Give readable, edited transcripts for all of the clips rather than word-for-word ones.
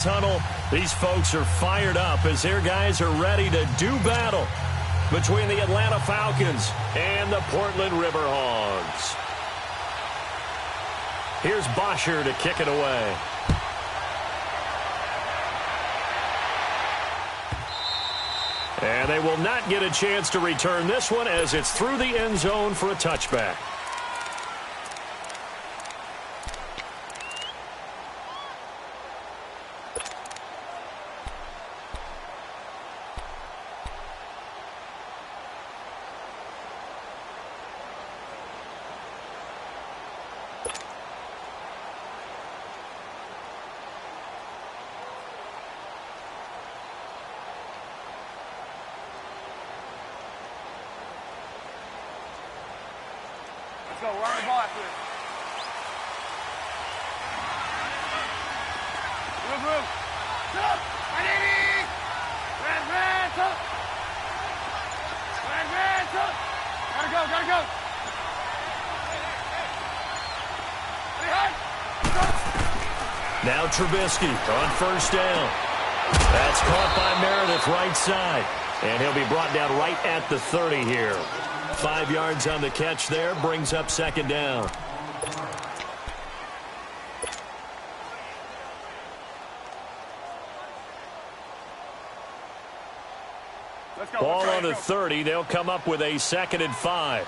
tunnel. These folks are fired up as their guys are ready to do battle between the Atlanta Falcons and the Portland Riverhogs. Here's Bosher to kick it away. And they will not get a chance to return this one as it's through the end zone for a touchback. Let's go. We're on the ball after this. Move. Sit up. Red, up. Red, up. Gotta go. Now Trubisky on first down. That's caught by Meredith right side. And he'll be brought down right at the 30 here. 5 yards on the catch there, brings up second down. Let's go. Ball on the 30. They'll come up with a 2nd and 5.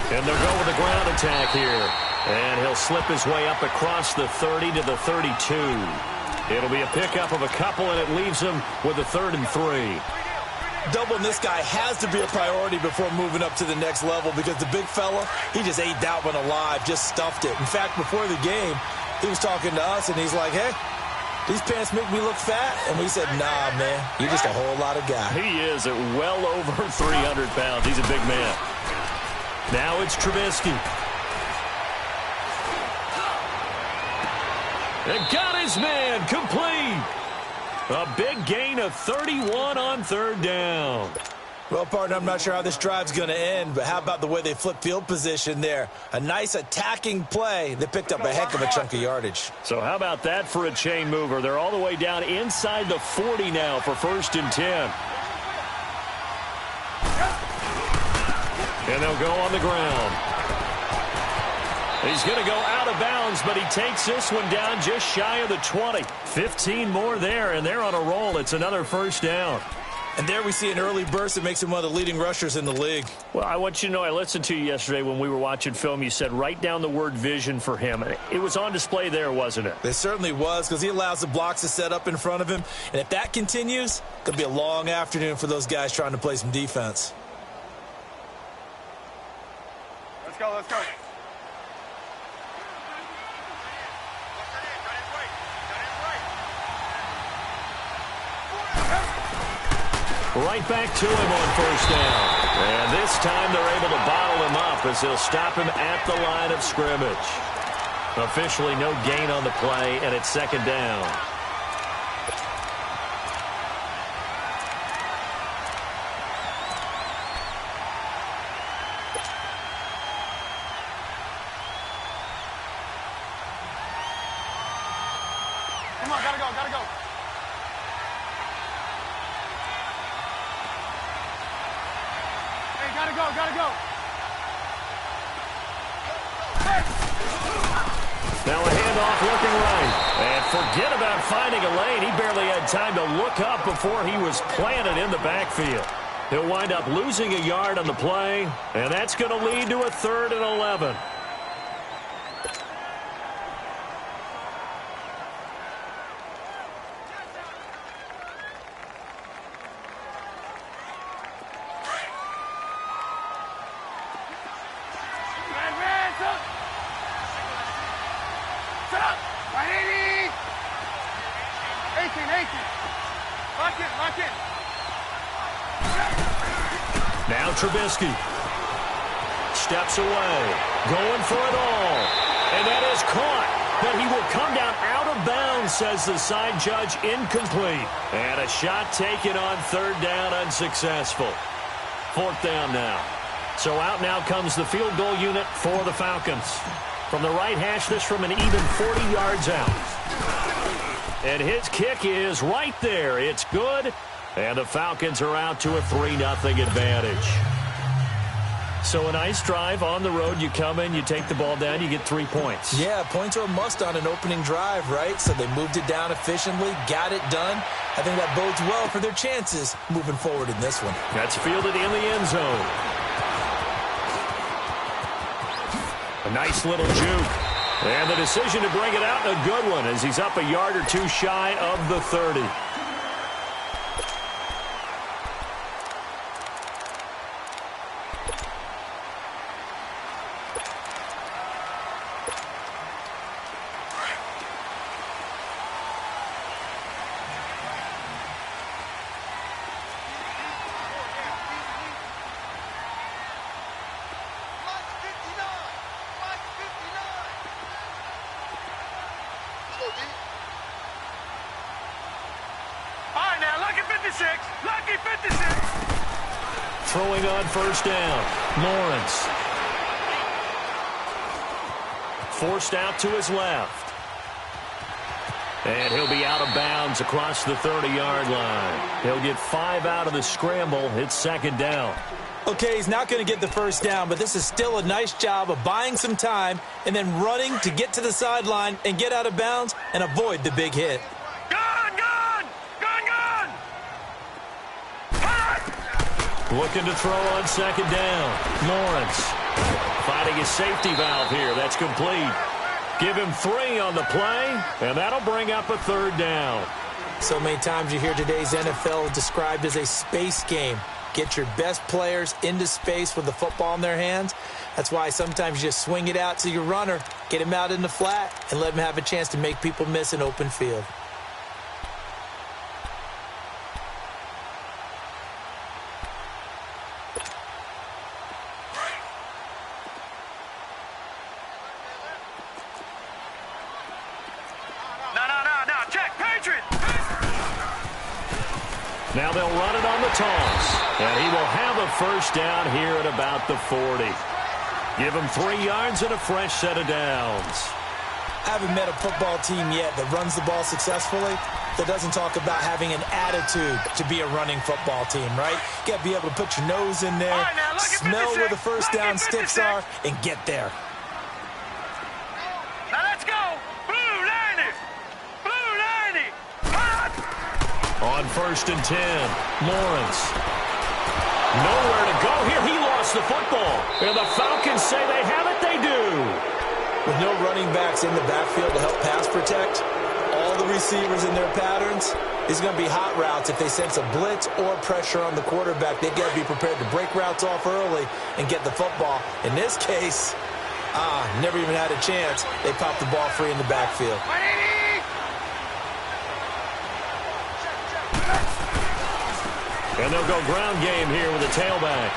And they'll go with a ground attack here. And he'll slip his way up across the 30 to the 32. It'll be a pickup of a couple, and it leaves him with a 3rd and 3. Doubling this guy has to be a priority before moving up to the next level because the big fella, he just ate that one alive, just stuffed it. In fact, before the game, he was talking to us, and he's like, hey, these pants make me look fat. And we said, nah, man, you're just a whole lot of guy. He is at well over 300 pounds. He's a big man. Now it's Trubisky. And got his man complete. A big gain of 31 on 3rd down. Well, partner, I'm not sure how this drive's going to end, but how about the way they flip field position there? A nice attacking play that picked up a heck of a chunk of yardage. So how about that for a chain mover? They're all the way down inside the 40 now for 1st and 10. And they'll go on the ground. He's going to go out of bounds, but he takes this one down just shy of the 20. 15 more there, and they're on a roll. It's another 1st down. And there we see an early burst that makes him one of the leading rushers in the league. Well, I want you to know, I listened to you yesterday when we were watching film. You said write down the word vision for him. It was on display there, wasn't it? It certainly was, because he allows the blocks to set up in front of him. And if that continues, it'll be a long afternoon for those guys trying to play some defense. Let's go. Right back to him on 1st down. And this time they're able to bottle him up as they'll stop him at the line of scrimmage. Officially no gain on the play, and it's 2nd down. Come on, gotta go. Hey, gotta go. Now a handoff looking right. And forget about finding a lane. He barely had time to look up before he was planted in the backfield. He'll wind up losing a yard on the play, and that's going to lead to a 3rd and 11. Now Trubisky steps away, going for it all. And that is caught, but he will come down out of bounds, says the side judge, incomplete. And a shot taken on 3rd down, unsuccessful. 4th down now. So out now comes the field goal unit for the Falcons. From the right hash, this from an even 40 yards out. And his kick is right there. It's good. And the Falcons are out to a 3-0 advantage. So a nice drive on the road. You come in, you take the ball down, you get 3 points. Yeah, points are a must on an opening drive, right? So they moved it down efficiently, got it done. I think that bodes well for their chances moving forward in this one. That's fielded in the end zone. A nice little juke. And the decision to bring it out, a good one, as he's up a yard or two shy of the 30. Throwing on 1st down, Lawrence. Forced out to his left. And he'll be out of bounds across the 30-yard line. He'll get 5 out of the scramble. It's 2nd down. Okay, he's not going to get the 1st down, but this is still a nice job of buying some time and then running to get to the sideline and get out of bounds and avoid the big hit. Looking to throw on 2nd down. Lawrence finding his safety valve here. That's complete. Give him 3 on the play, and that'll bring up a 3rd down. So many times you hear today's NFL described as a space game. Get your best players into space with the football in their hands. That's why sometimes you just swing it out to your runner, get him out in the flat, and let him have a chance to make people miss an open field. Now they'll run it on the toss. And he will have a 1st down here at about the 40. Give him 3 yards and a fresh set of downs. I haven't met a football team yet that runs the ball successfully that doesn't talk about having an attitude to be a running football team, right? You got to be able to put your nose in there, smell where the 1st down sticks are, and get there. Now let's go. Blue 90. Blue 90. On 1st and 10, Lawrence. Nowhere to go here. He lost the football. And the Falcons say they have it. They do. With no running backs in the backfield to help pass protect, all the receivers in their patterns, these are going to be hot routes. If they sense a blitz or pressure on the quarterback, they've got to be prepared to break routes off early and get the football. In this case, never even had a chance. They popped the ball free in the backfield. And they'll go ground game here with a tailback.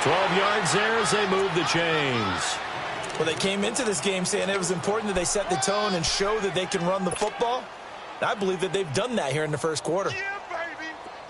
12 yards there as they move the chains. Well, they came into this game saying it was important that they set the tone and show that they can run the football. I believe that they've done that here in the 1st quarter.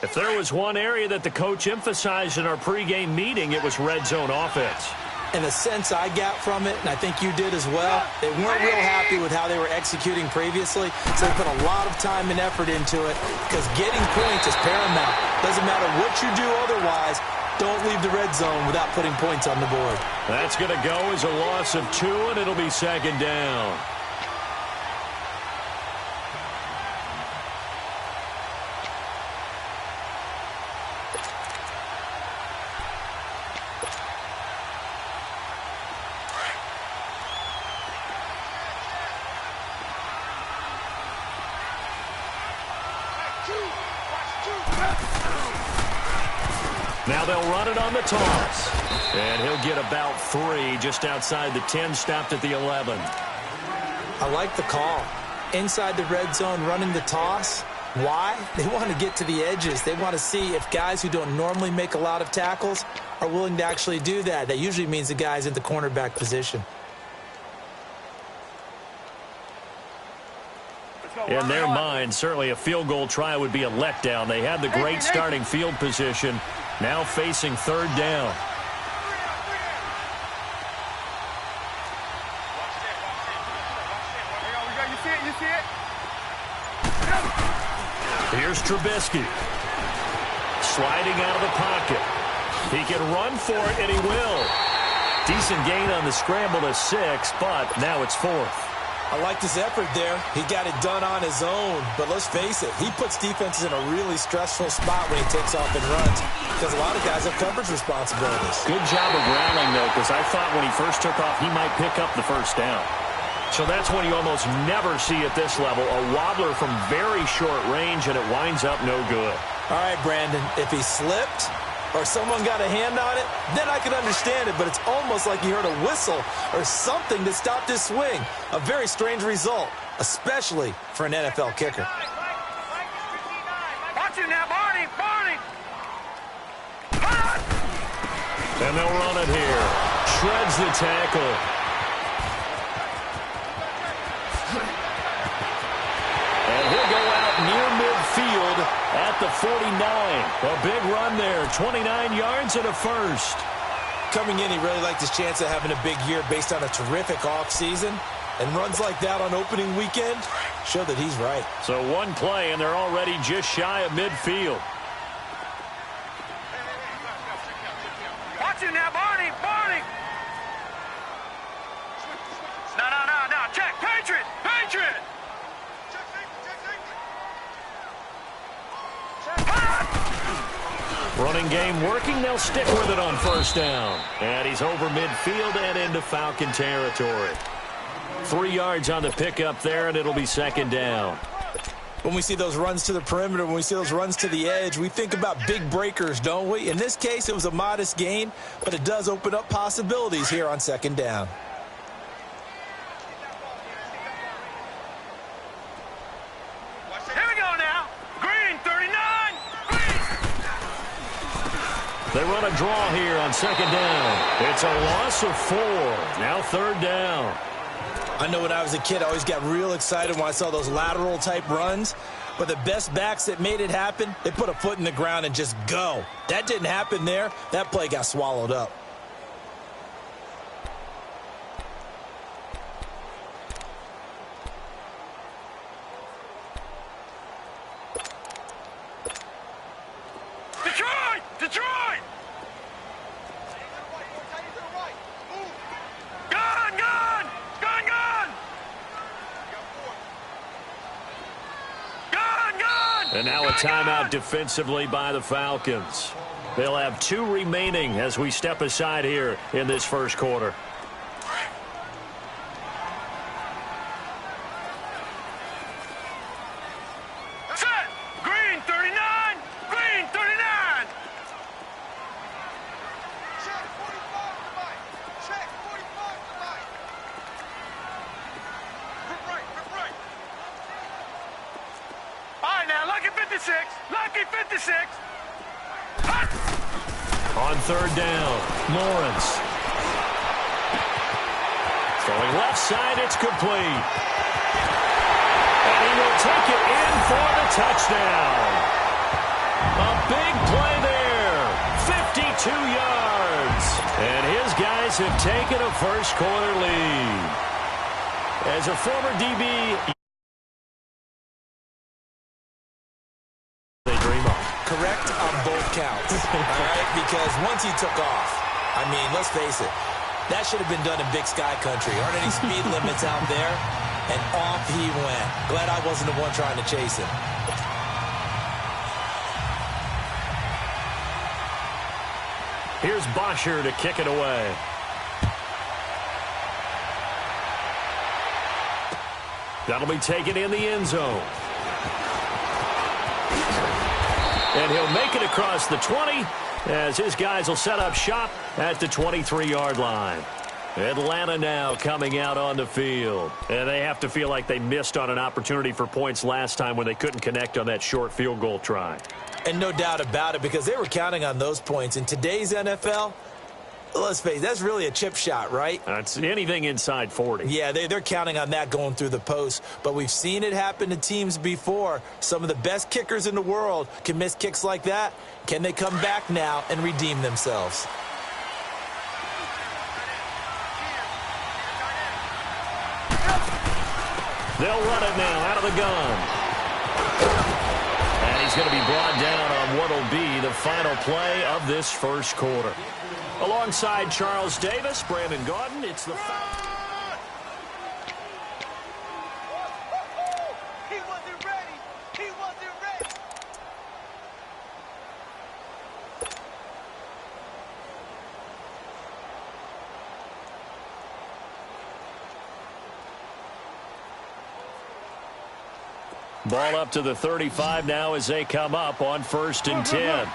If there was one area that the coach emphasized in our pregame meeting, it was red zone offense. And the sense I got from it, and I think you did as well, they weren't real happy with how they were executing previously, so they put a lot of time and effort into it because getting points is paramount. Doesn't matter what you do otherwise, don't leave the red zone without putting points on the board. That's going to go as a loss of 2, and it'll be 2nd down. Now they'll run it on the toss. And he'll get about 3 just outside the 10, stopped at the 11. I like the call. Inside the red zone, running the toss. Why? They want to get to the edges. They want to see if guys who don't normally make a lot of tackles are willing to actually do that. That usually means the guy's in the cornerback position. Let's go. In their mind, certainly a field goal try would be a letdown. They had the great starting field position, now facing third down. Here's Trubisky. Sliding out of the pocket. He can run for it, and he will. Decent gain on the scramble to 6, but now it's 4th. I like his effort there. He got it done on his own, but let's face it, he puts defenses in a really stressful spot when he takes off and runs because a lot of guys have coverage responsibilities. Good job of rallying, though, because I thought when he first took off, he might pick up the first down. So that's one you almost never see at this level. A wobbler from very short range, and it winds up no good. All right, Brandon, if he slipped or someone got a hand on it, then I could understand it, but it's almost like he heard a whistle or something that stopped his swing. A very strange result, especially for an NFL kicker. Watch it now, Barney! Barney! And they'll run it here. Shreds the tackle. And he'll go out near midfield at the 49. A big run there, 29 yards and a first. Coming in, he really liked his chance of having a big year based on a terrific offseason. And runs like that on opening weekend show that he's right. So one play, and they're already just shy of midfield. Watch it now, Barney! Barney! No. Check! Patriot! Patriot! Running game working. They'll stick with it on first down. And he's over midfield and into Falcon territory. 3 yards on the pickup there, and it'll be second down. When we see those runs to the perimeter, when we see those runs to the edge, we think about big breakers, don't we? In this case, it was a modest gain, but it does open up possibilities here on second down. Here we go now. Green, 39. Green. They run a draw here on second down. It's a loss of 4. Now third down. I know when I was a kid, I always got real excited when I saw those lateral type runs. But the best backs that made it happen, they put a foot in the ground and just go. That didn't happen there. That play got swallowed up. Detroit! Gun! Gun! Gun! Gun! Gun! Gun! And now a timeout defensively by the Falcons. They'll have 2 remaining as we step aside here in this first quarter. Set! Green, 39! Green, 39! Check 45 tonight! Check 45 tonight! Rip right! All right, now, lucky 56! Lucky 56! Hut! On third down, Lawrence. Throwing left side, it's complete. And he will take it in for the touchdown. A big play there, 52 yards. And his guys have taken a first quarter lead. As a former DB, they dream of. Correct on both counts, all right? Because once he took off, I mean, let's face it, that should have been done in Big Sky Country. Aren't any speed limits out there? And off he went. Glad I wasn't the one trying to chase him. Here's Bosher to kick it away. That'll be taken in the end zone. And he'll make it across the 20 as his guys will set up shop at the 23-yard line. Atlanta now coming out on the field. And they have to feel like they missed on an opportunity for points last time when they couldn't connect on that short field goal try. And no doubt about it, because they were counting on those points. In today's NFL, Let's face it, that's really a chip shot, right? That's anything inside 40. Yeah, they're counting on that going through the post. But we've seen it happen to teams before. Some of the best kickers in the world can miss kicks like that. Can they come back now and redeem themselves? They'll run it now out of the gun. And he's going to be brought down on what will be the final play of this first quarter. Alongside Charles Davis, Brandon Gaudin, it's the foul. He wasn't ready. He wasn't ready. Ball up to the 35 now as they come up on 1st and 10.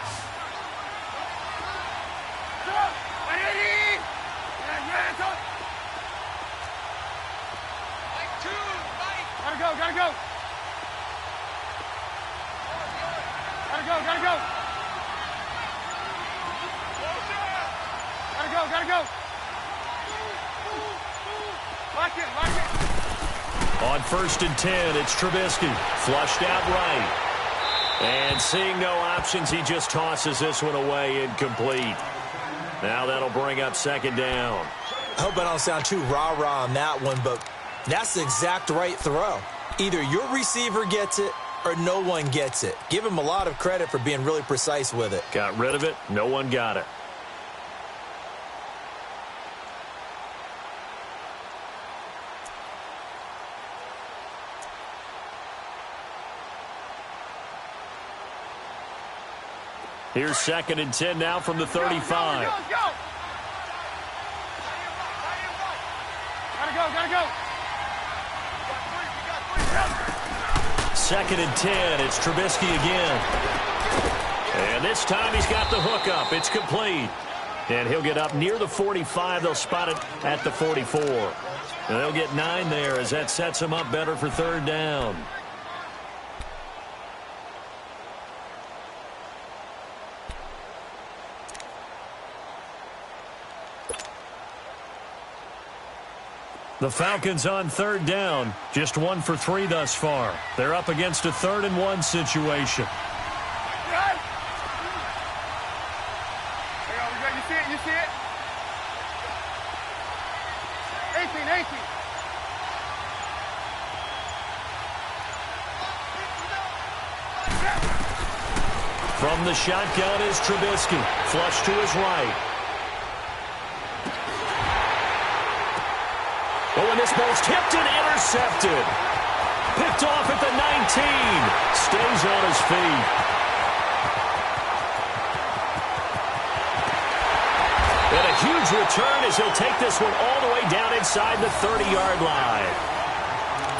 Gotta go. Lock it. On 1st and 10, it's Trubisky. Flushed out right. And seeing no options, he just tosses this one away incomplete. Now that'll bring up 2nd down. I hope I don't sound too rah-rah on that one, but that's the exact right throw. Either your receiver gets it or no one gets it. Give him a lot of credit for being really precise with it. Got rid of it. No one got it. Here's 2nd and 10 now from the 35. Gotta go. 2nd and 10. It's Trubisky again. And this time he's got the hook up. It's complete. And he'll get up near the 45. They'll spot it at the 44. And they'll get 9 there as that sets him up better for 3rd down. The Falcons on 3rd down. Just 1 for 3 thus far. They're up against a 3rd and 1 situation. You see it? 18. From the shotgun is Trubisky. Flush to his right. Oh, and this ball's tipped and intercepted. Picked off at the 19. Stays on his feet. And a huge return as he'll take this one all the way down inside the 30-yard line.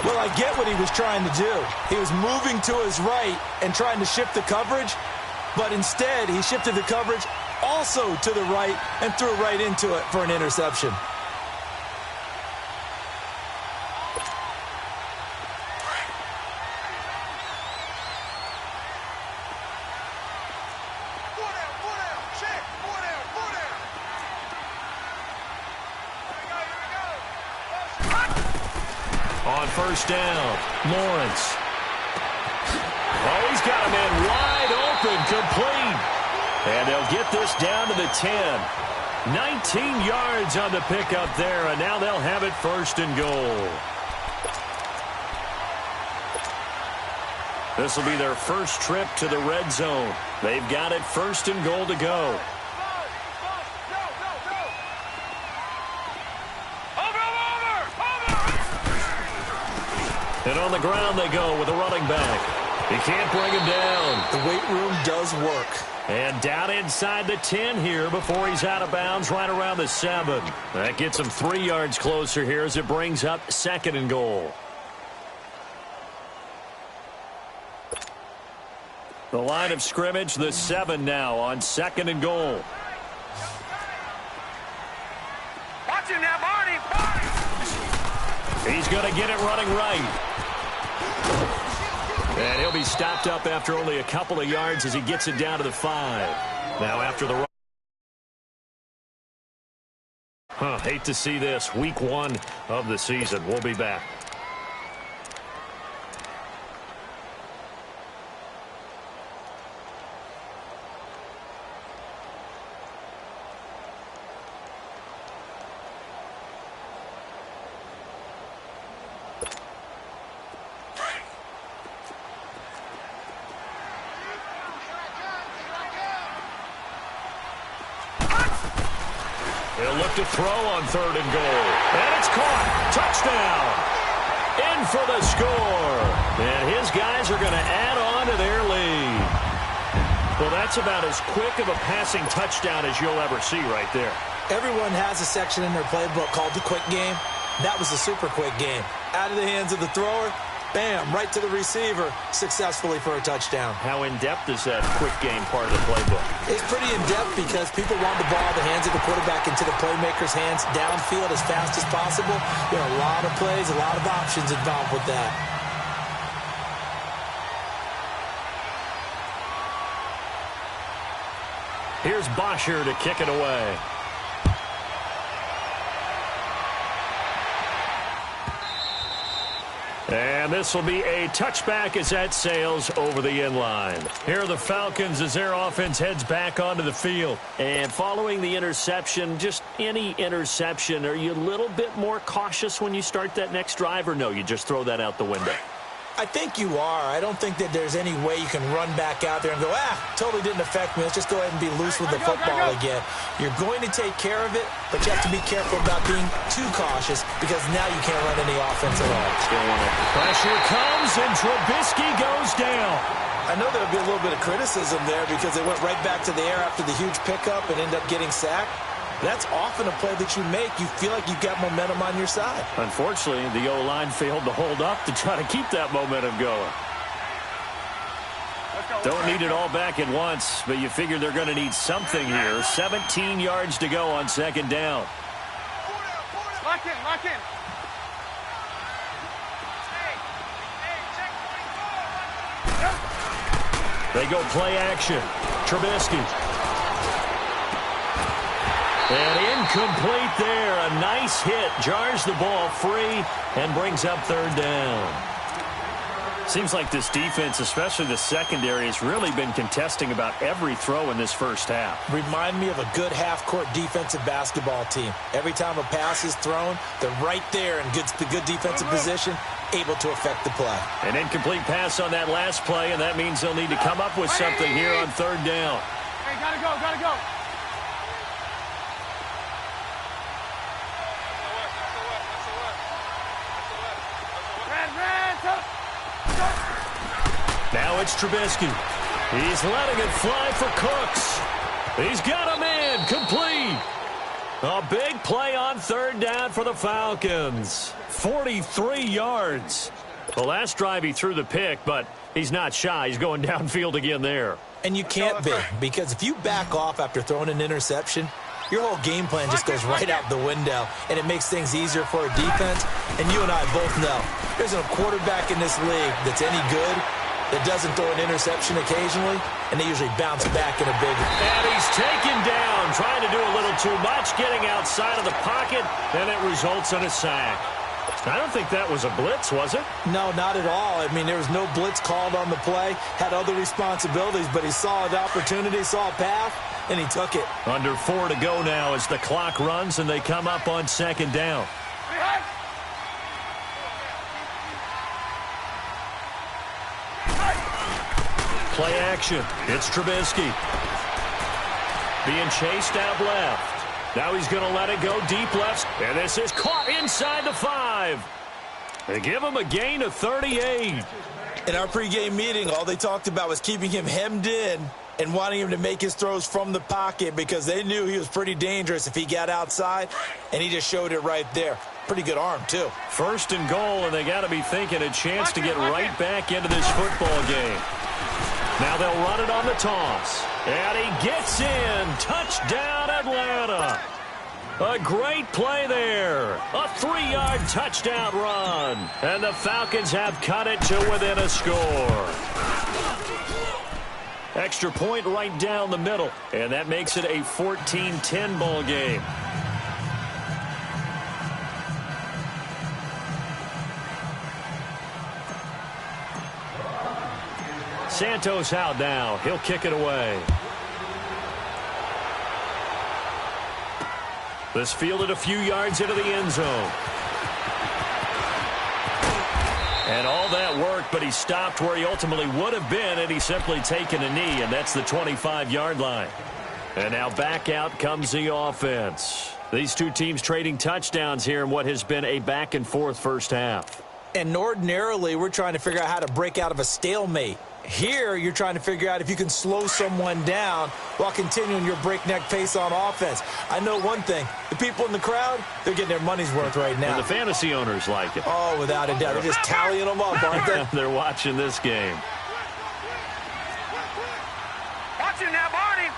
Well, I get what he was trying to do. He was moving to his right and trying to shift the coverage, but instead he shifted the coverage also to the right and threw right into it for an interception. On 1st down, Lawrence. Oh, he's got a man wide open, complete. And they'll get this down to the 10. 19 yards on the pickup there, and now they'll have it 1st and goal. This will be their first trip to the red zone. They've got it 1st and goal to go. And on the ground they go with a running back. He can't bring him down. The weight room does work. And down inside the 10 here before he's out of bounds right around the 7. That gets him 3 yards closer here as it brings up 2nd and goal. The line of scrimmage, the 7 now on 2nd and goal. Watch him now, Barney. He's going to get it running right. And he'll be stopped up after only a couple of yards as he gets it down to the 5. Now after the Hate to see this. Week 1 of the season. We'll be back. He'll look to throw on 3rd and goal. And it's caught. Touchdown. In for the score. And his guys are going to add on to their lead. Well, that's about as quick of a passing touchdown as you'll ever see right there. Everyone has a section in their playbook called the quick game. That was a super quick game. Out of the hands of the thrower, bam, right to the receiver, successfully for a touchdown. How in-depth is that quick game part of the playbook? It's pretty in-depth because people want the ball in the hands of the quarterback into the playmaker's hands downfield as fast as possible. There are a lot of plays, a lot of options involved with that. Here's Bosher to kick it away. And this will be a touchback as that sails over the end line. Here are the Falcons as their offense heads back onto the field. And following the interception, just any interception, are you a little bit more cautious when you start that next drive, or no, you just throw that out the window? I think you are. I don't think that there's any way you can run back out there and go, totally didn't affect me. Let's just go ahead and be loose with the football again. You're going to take care of it, but you have to be careful about being too cautious because now you can't run any offense at all. Pressure comes, and Trubisky goes down. I know there'll be a little bit of criticism there because they went right back to the air after the huge pickup and ended up getting sacked. That's often a play that you make. You feel like you've got momentum on your side. Unfortunately, the O-line failed to hold up to try to keep that momentum going. Don't need it all back at once, but you figure they're going to need something here. 17 yards to go on 2nd down. Lock in, lock in. They go play action. Trubisky. And incomplete there. A nice hit. Jars the ball free and brings up 3rd down. Seems like this defense, especially the secondary, has really been contesting about every throw in this first half. Remind me of a good half-court defensive basketball team. Every time a pass is thrown, they're right there in good defensive position, able to affect the play. An incomplete pass on that last play, and that means they'll need to come up with something here on 3rd down. Hey, gotta go, gotta go. Now it's Trubisky. He's letting it fly for Cooks. He's got him in. Complete. A big play on 3rd down for the Falcons. 43 yards. The last drive he threw the pick, but he's not shy. He's going downfield again there. And you can't be, because if you back off after throwing an interception, your whole game plan just goes right out the window, and it makes things easier for a defense. And you and I both know there's a quarterback in this league that's any good that doesn't throw an interception occasionally, and they usually bounce back in a big one. And he's taken down, trying to do a little too much, getting outside of the pocket, and it results in a sack. I don't think that was a blitz, was it? No, not at all. I mean, there was no blitz called on the play, had other responsibilities, but he saw an opportunity, saw a path, and he took it. Under 4 to go now as the clock runs, and they come up on 2nd down. Play action. It's Trubisky. Being chased out left. Now he's going to let it go deep left. And this is caught inside the 5. They give him a gain of 38. In our pregame meeting, all they talked about was keeping him hemmed in and wanting him to make his throws from the pocket because they knew he was pretty dangerous if he got outside, and he just showed it right there. Pretty good arm, too. 1st and goal, and they got to be thinking a chance to get right back into this football game. Now they'll run it on the toss. And he gets in. Touchdown, Atlanta. A great play there. A 3-yard touchdown run. And the Falcons have cut it to within a score. Extra point right down the middle. And that makes it a 14-10 ball game. Santos out now. He'll kick it away. This fielded a few yards into the end zone. And all that work, but he stopped where he ultimately would have been had he simply taken a knee, and that's the 25-yard line. And now back out comes the offense. These two teams trading touchdowns here in what has been a back-and-forth first half. And ordinarily, we're trying to figure out how to break out of a stalemate. Here, you're trying to figure out if you can slow someone down while continuing your breakneck pace on offense. I know one thing. The people in the crowd, they're getting their money's worth right now. And the fantasy owners like it. Oh, without a doubt. They're just tallying them up, aren't they? They're watching this game. Watch him now, Barney.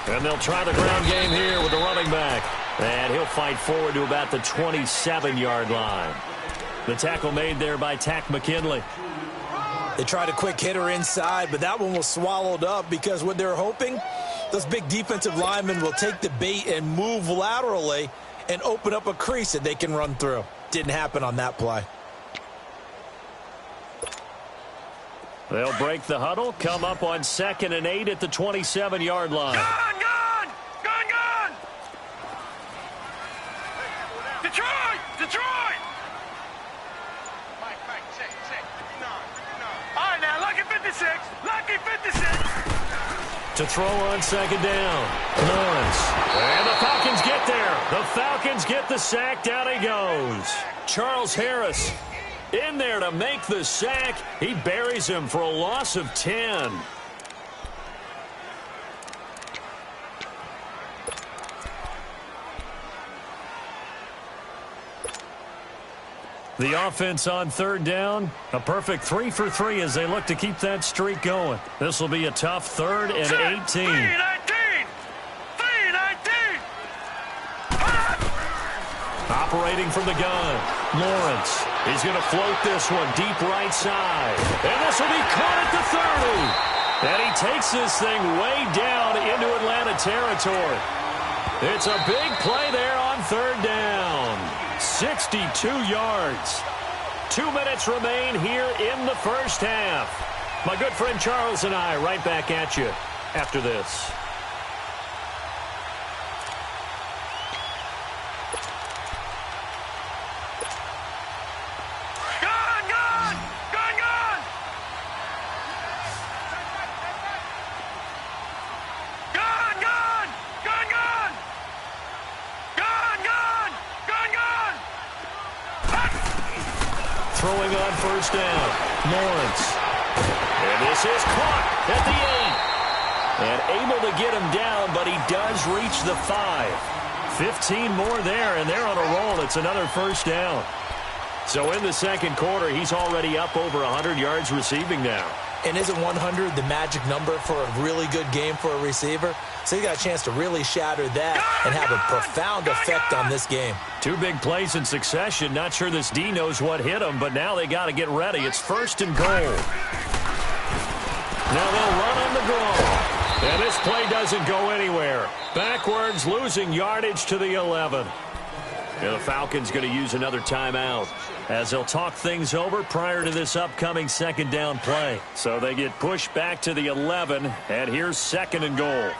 And they'll try the ground game here with the running back. And he'll fight forward to about the 27-yard line. The tackle made there by Tack McKinley. They tried a quick hitter inside, but that one was swallowed up because what they're hoping, those big defensive linemen will take the bait and move laterally and open up a crease that they can run through. Didn't happen on that play. They'll break the huddle, come up on 2nd and 8 at the 27-yard line. Gone! Detroit! All right, now, lucky 56. To throw on 2nd down. Lawrence. And the Falcons get there. The Falcons get the sack. Down he goes. Charles Harris in there to make the sack. He buries him for a loss of 10. The offense on 3rd down. A perfect 3 for 3 as they look to keep that streak going. This will be a tough 3rd and 18. 3-19. Operating from the gun. Lawrence. He's going to float this one deep right side. And this will be caught at the 30. And he takes this thing way down into Atlanta territory. It's a big play there on 3rd down. 62 yards. 2 minutes remain here in the first half. My good friend Charles and I right back at you after this. Throwing on 1st down. Lawrence. And this is caught at the 8. And able to get him down, but he does reach the 5. 15 more there, and they're on a roll. It's another 1st down. So in the 2nd quarter, he's already up over 100 yards receiving now. And isn't 100 the magic number for a really good game for a receiver? So he got a chance to really shatter that and have a profound effect on this game. 2 big plays in succession. Not sure this D knows what hit him, but now they got to get ready. It's 1st and goal. Now they'll run on the draw. And this play doesn't go anywhere. Backwards, losing yardage to the 11. And the Falcons going to use another timeout as they'll talk things over prior to this upcoming 2nd down play. So they get pushed back to the 11, and here's 2nd and goal.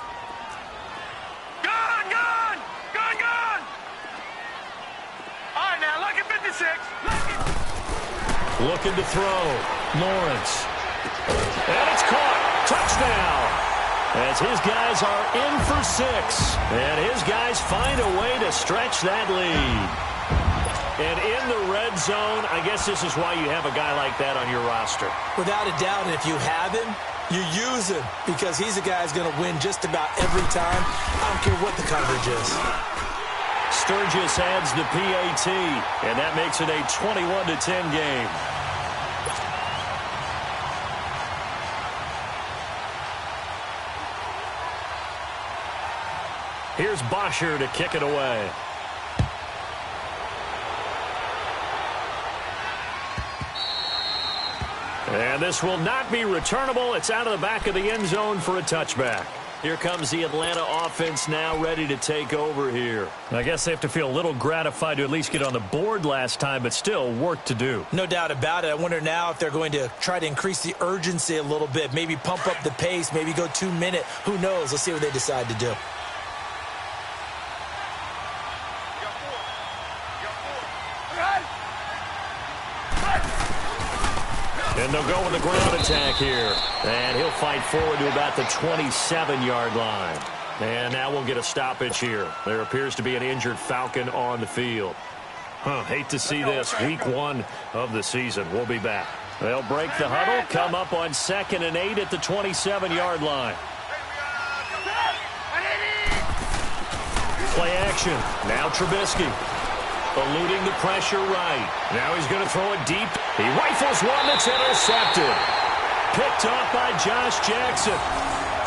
All right, now, lucky 56. Looking to throw. Lawrence. And it's caught. Touchdown. As his guys are in for 6. And his guys find a way to stretch that lead. And in the red zone, I guess this is why you have a guy like that on your roster. Without a doubt, and if you have him, you use him because he's a guy who's going to win just about every time. I don't care what the coverage is. Sturgis adds the PAT, and that makes it a 21-10 game. Here's Bosher to kick it away. And this will not be returnable. It's out of the back of the end zone for a touchback. Here comes the Atlanta offense now ready to take over here. I guess they have to feel a little gratified to at least get on the board last time, but still work to do. No doubt about it. I wonder now if they're going to try to increase the urgency a little bit, maybe pump up the pace, maybe go 2 minute. Who knows? Let's see what they decide to do. And they'll go with the ground attack here. And he'll fight forward to about the 27-yard line. And now we'll get a stoppage here. There appears to be an injured Falcon on the field. Hate to see this. Week 1 of the season. We'll be back. They'll break the huddle, come up on 2nd and 8 at the 27-yard line. Play action. Now Trubisky. Eluding the pressure right. Now he's going to throw it deep. He rifles one that's intercepted. Picked off by Josh Jackson.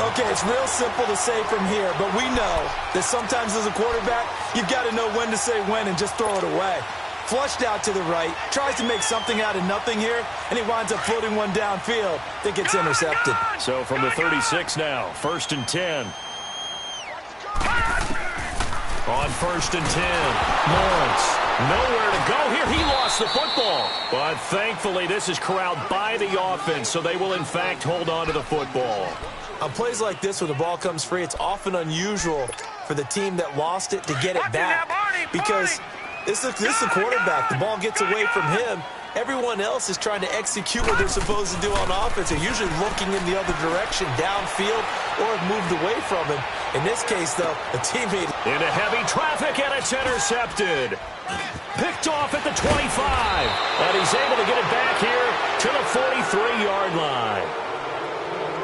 Okay, it's real simple to say from here, but we know that sometimes as a quarterback, you've got to know when to say when and just throw it away. Flushed out to the right, tries to make something out of nothing here, and he winds up floating one downfield that gets intercepted. So from the 36 now, 1st and 10. On 1st and 10, Lawrence, nowhere to go here. He lost the football. But thankfully, this is corralled by the offense, so they will, in fact, hold on to the football. On plays like this, when the ball comes free, it's often unusual for the team that lost it to get it back. Because this is the quarterback. The ball gets away from him. Everyone else is trying to execute what they're supposed to do on offense. They're usually looking in the other direction, downfield, or have moved away from him. In this case, though, a teammate into heavy traffic, and it's intercepted. Picked off at the 25. And he's able to get it back here to the 43-yard line.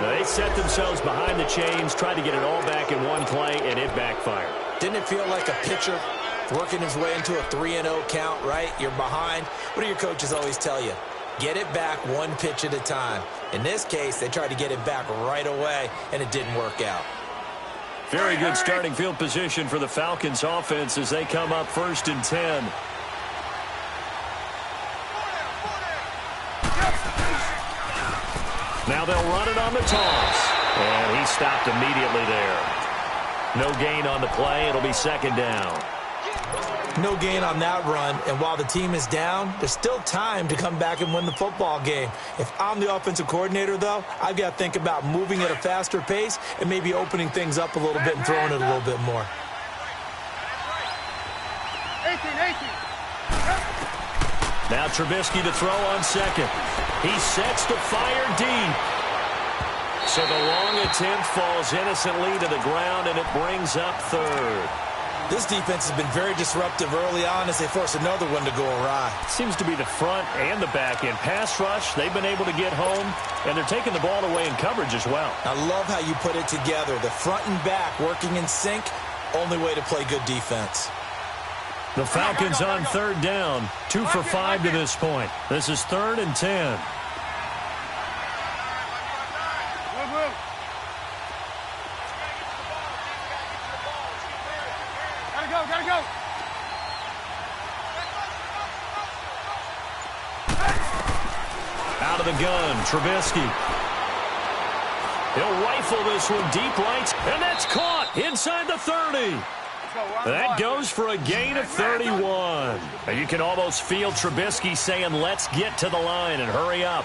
They set themselves behind the chains, tried to get it all back in one play, and it backfired. Didn't it feel like a pitcher working his way into a 3-0 count, right? You're behind. What do your coaches always tell you? Get it back one pitch at a time. In this case, they tried to get it back right away, and it didn't work out. Very good starting field position for the Falcons offense as they come up 1st and 10. Now they'll run it on the toss. And he stopped immediately there. No gain on the play. It'll be 2nd down. No gain on that run, and while the team is down, there's still time to come back and win the football game. If I'm the offensive coordinator, though, I've got to think about moving at a faster pace and maybe opening things up a little bit and throwing it a little bit more. 18. Now Trubisky to throw on 2nd. He sets to fire deep. So the long attempt falls innocently to the ground, and it brings up 3rd. This defense has been very disruptive early on as they force another one to go awry. Seems to be the front and the back end. Pass rush, they've been able to get home, and they're taking the ball away in coverage as well. I love how you put it together. The front and back working in sync, only way to play good defense. The Falcons on 3rd down, 2 for 5 to this point. This is 3rd and 10. Gotta go. Out of the gun, Trubisky. He'll rifle this one deep right, and that's caught inside the 30. That goes for a gain of 31. And you can almost feel Trubisky saying, let's get to the line and hurry up.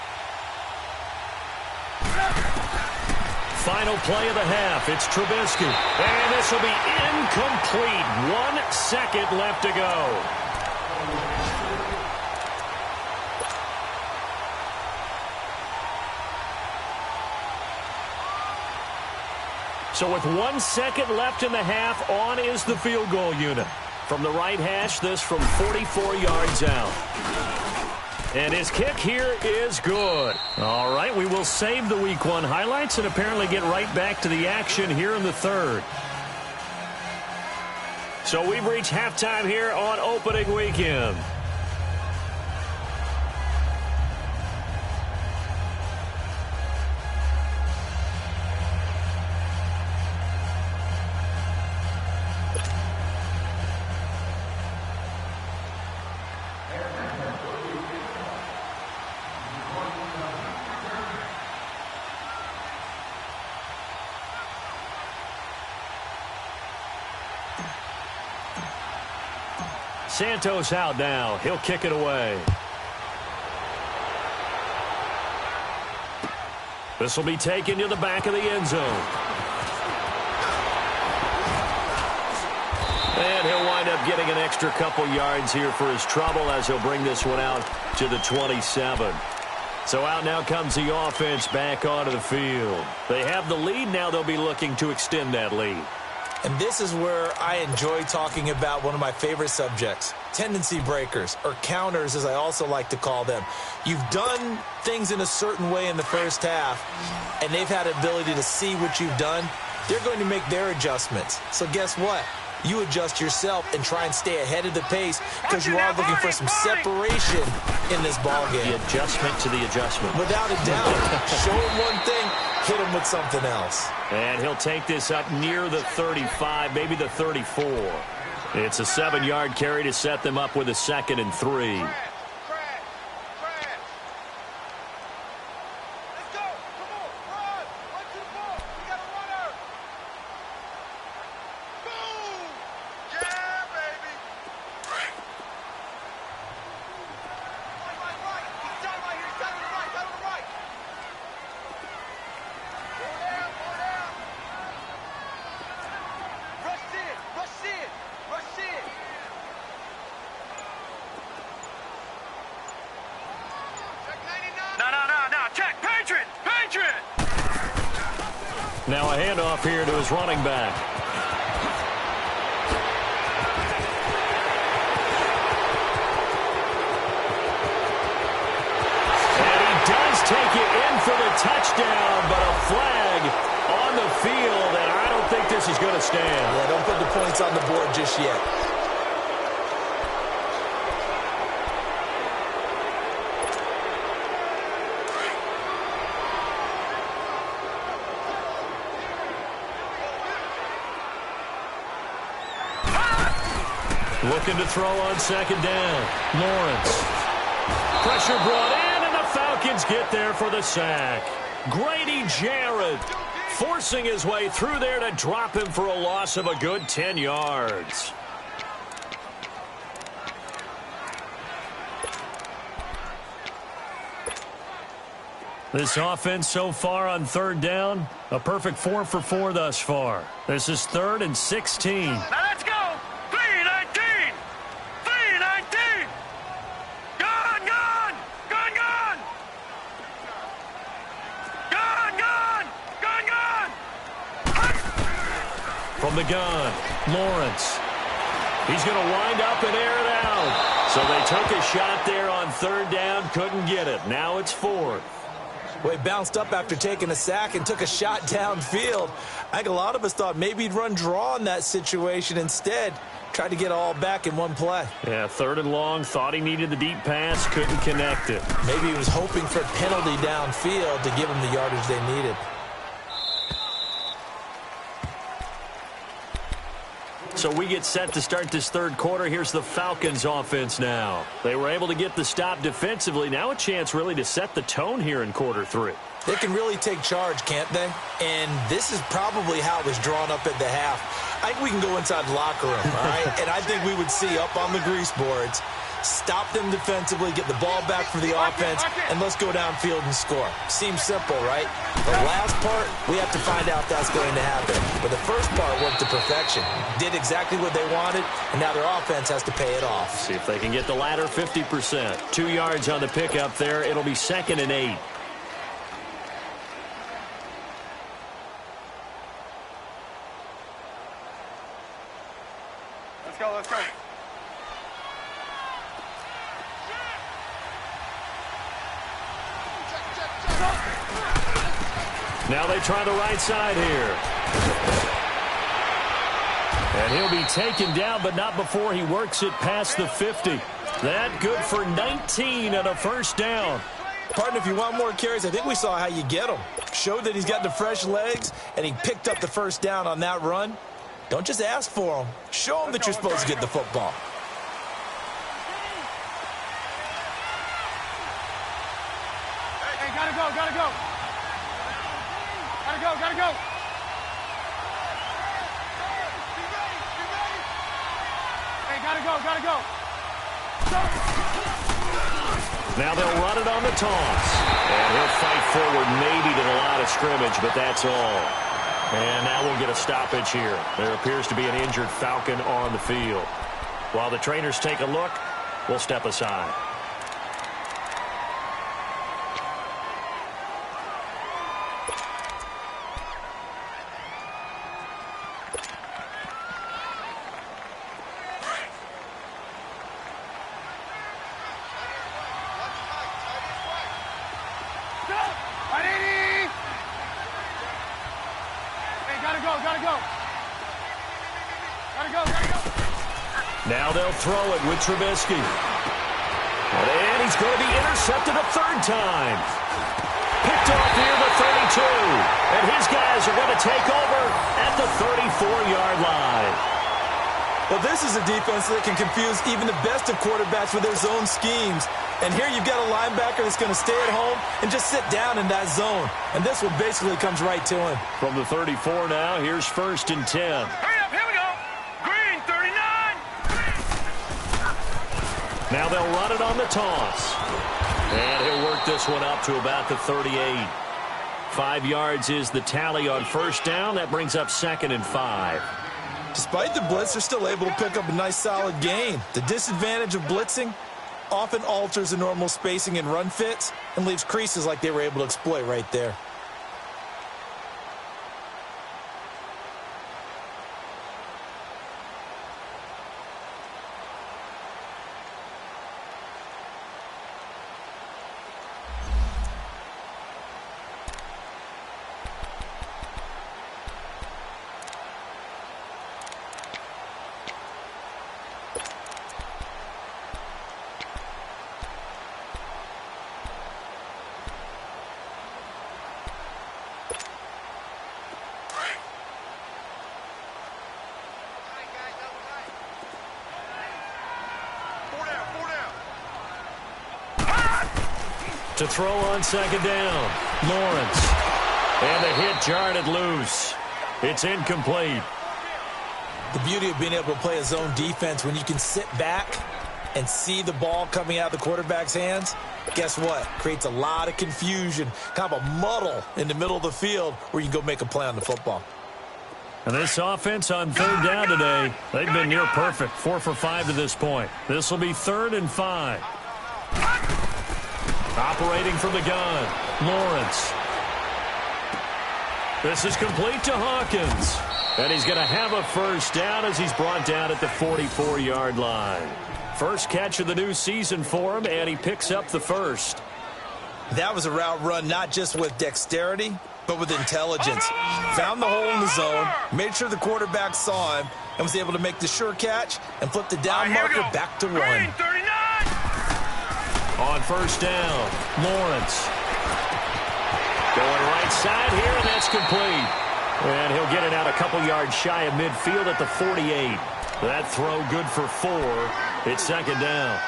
Final play of the half. It's Trubisky. And this will be incomplete. 1 second left to go. So with 1 second left in the half, on is the field goal unit. From the right hash, this from 44 yards out. And his kick here is good. All right, we will save the Week 1 highlights and apparently get right back to the action here in the 3rd. So we've reached halftime here on opening weekend. Santos out now. He'll kick it away. This will be taken to the back of the end zone. And he'll wind up getting an extra couple yards here for his trouble as he'll bring this one out to the 27. So out now comes the offense back onto the field. They have the lead. Now they'll be looking to extend that lead. And this is where I enjoy talking about one of my favorite subjects, tendency breakers, or counters as I also like to call them. You've done things in a certain way in the first half, and they've had the ability to see what you've done. They're going to make their adjustments. So guess what? You adjust yourself and try and stay ahead of the pace because you are looking for some separation in this ballgame. The adjustment to the adjustment. Without a doubt. Show him one thing, hit him with something else. And he'll take this up near the 35, maybe the 34. It's a 7-yard carry to set them up with a 2nd and 3. Now a handoff here to his running back. And he does take it in for the touchdown, but a flag on the field, and I don't think this is going to stand. Yeah, don't put the points on the board just yet. Looking to throw on 2nd down. Lawrence. Pressure brought in, and the Falcons get there for the sack. Grady Jarrett forcing his way through there to drop him for a loss of a good 10 yards. This offense so far on 3rd down, a perfect 4 for 4 thus far. This is 3rd and 16. Now let's go. 3-19. 3-19. Gone, gone. Gone, gone. Gone, gone. Gone, gone. From the gun, Lawrence. He's going to wind up and air it out. So they took a shot there on 3rd down, couldn't get it. Now it's 4th. Well, he bounced up after taking a sack and took a shot downfield. I think a lot of us thought maybe he'd run draw in that situation. Instead, tried to get it all back in one play. Yeah, 3rd and long, thought he needed the deep pass, couldn't connect it. Maybe he was hoping for a penalty downfield to give him the yardage they needed. So we get set to start this 3rd quarter. Here's the Falcons offense now. They were able to get the stop defensively. Now a chance really to set the tone here in quarter 3. They can really take charge, can't they? And this is probably how it was drawn up at the half. I think we can go inside the locker room, all right? And I think we would see up on the grease boards, stop them defensively, get the ball back for the offense, and let's go downfield and score. Seems simple, right? The last part, we have to find out if that's going to happen. But the first part worked to perfection. Did exactly what they wanted, and now their offense has to pay it off. See if they can get the latter 50%. 2 yards on the pickup there. It'll be 2nd and 8. Let's go, let's go. Now they try the right side here. And he'll be taken down, but not before he works it past the 50. That good for 19 and a 1st down. Partner, if you want more carries, I think we saw how you get them. Showed that he's got the fresh legs, and he picked up the 1st down on that run. Don't just ask for them. Show them that you're supposed to get the football. Hey, gotta go, gotta go. Gotta go, gotta go. Hey, gotta go, gotta go. Now they'll run it on the toss. And he'll fight forward maybe to the line of scrimmage, but that's all. And now we'll get a stoppage here. There appears to be an injured Falcon on the field. While the trainers take a look, we'll step aside. Now they'll throw it with Trubisky. And he's going to be intercepted a third time. Picked off near the 32. And his guys are going to take over at the 34-yard line. Well, this is a defense that can confuse even the best of quarterbacks with their zone schemes. And here you've got a linebacker that's going to stay at home and just sit down in that zone. And this one basically comes right to him. From the 34 now, here's 1st and 10. Hurry up, here we go. Green, 39. Now they'll run it on the toss. And he'll work this one up to about the 38. 5 yards is the tally on 1st down. That brings up 2nd and 5. Despite the blitz, they're still able to pick up a nice solid gain. The disadvantage of blitzing often alters the normal spacing and run fits and leaves creases like they were able to exploit right there. To throw on 2nd down, Lawrence. And the hit jarred it loose. It's incomplete. The beauty of being able to play a zone defense when you can sit back and see the ball coming out of the quarterback's hands, guess what? Creates a lot of confusion, kind of a muddle in the middle of the field where you can go make a play on the football. And this offense on 3rd down today, they've been near perfect, 4 for 5 to this point. This will be 3rd and 5. Operating from the gun, Lawrence. This is complete to Hawkins. And he's going to have a 1st down as he's brought down at the 44-yard line. First catch of the new season for him, and he picks up the 1st. That was a route run not just with dexterity, but with intelligence. Found the hole in the zone, made sure the quarterback saw him, and was able to make the sure catch and flip the down marker back to 1. On 1st down, Lawrence. Going right side here, and that's complete. And he'll get it out a couple yards shy of midfield at the 48. That throw good for 4. It's 2nd down.